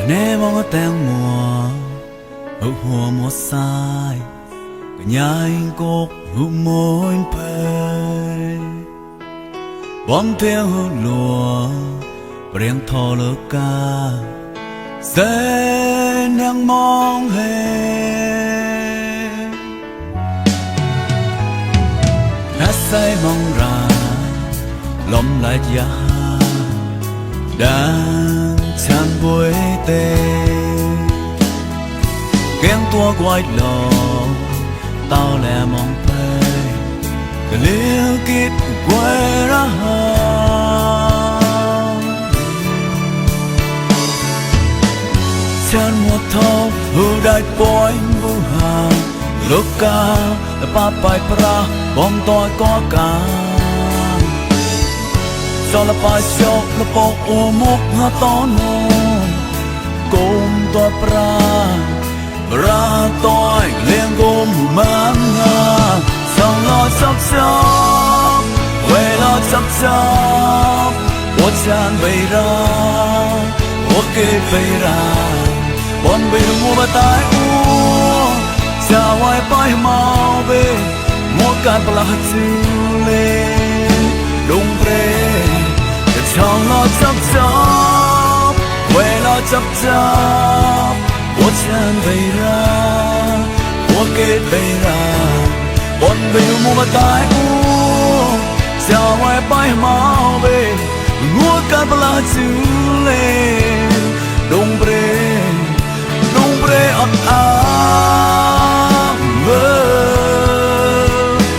nè mong tang mùa ở hồ mùa sai cả nhà cốc hụt môi phê bom theo lùa riêng thò lơ ca sẽ nang mong hè hát say mong ra lom lại giá đang chan bối tê kén tua quay lò tao lẻ mong phê cái liêu kít quay ra chan một thâu hư đại bói vu hà lúc ca ba bài pra bom tôi có cả cho là bài show là bộ ô mốc ha to nô cùng tôi ra tôi liền gồm mang nga sao lo sắp sắp về lo sắp sắp我chan về ra我kê về ra bọn biểu mua bà tai u cha ngoài bay mau về mua cạn bà là chữ lên đúng về sao lo sắp sắp về lo sắp sắp我chan về ra我kê về ra bọn biểu mua bà tai u cha ngoài bay mau về mua cạn bà là chữ lên đúng về ọt ám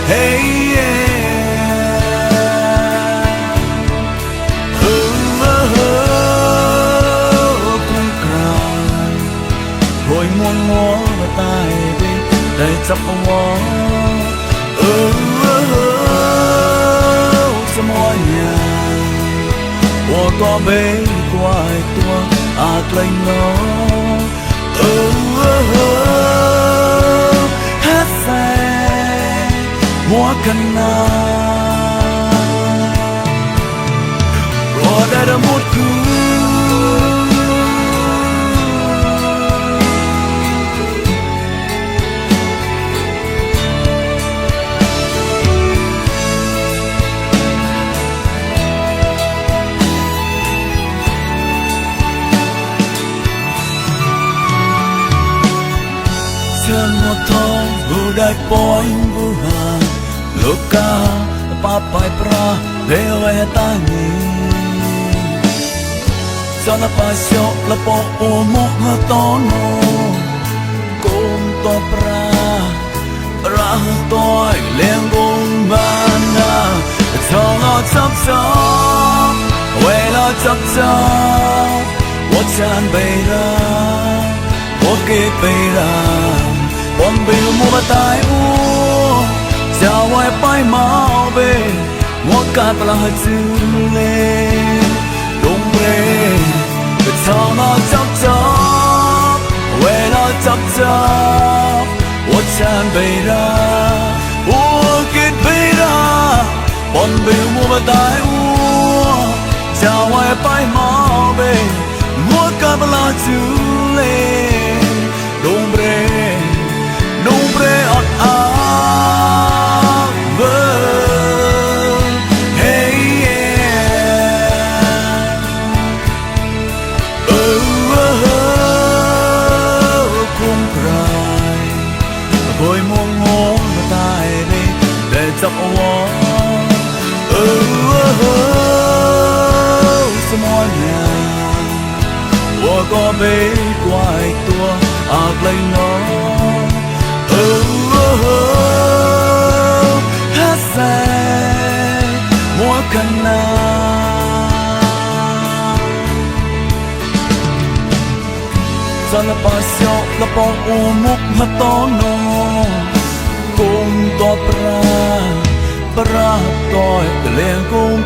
hey cũng cài hồi muôn ngó mà tai bên đầy chắp ngó cho mọi nhà của có bế quay tua lên nó hát xe múa cần na rồi đây là một chan một thâu vu đại bói vu hà lúc ca ba bài pra leo về ta nhỉ cho là bài show là bộ ô mốc ha to nô cùng to ra tôi liền cùng ban na cho lo chắp chắp về lo chắp chắp我chan về ra我kê về ra bọn biểu mua bà tai u chào ngoài bay mau về mua cát là chữ lên đúng về chào nó chắp chắp về nó chắp chắp我chan về ra我kết về ra bọn biểu mua bà tai u chào ngoài bay mau về mua cát là chữ lên đúng về ọt ám hey cũng cài hồi muôn ngó mà tai bên để chắp ngó sao mọi nhà我có bế quay tua lên nó hát xe múa cần na cho là bà show là bọn ô mốc mà to nô cùng to pra tôi liền cùng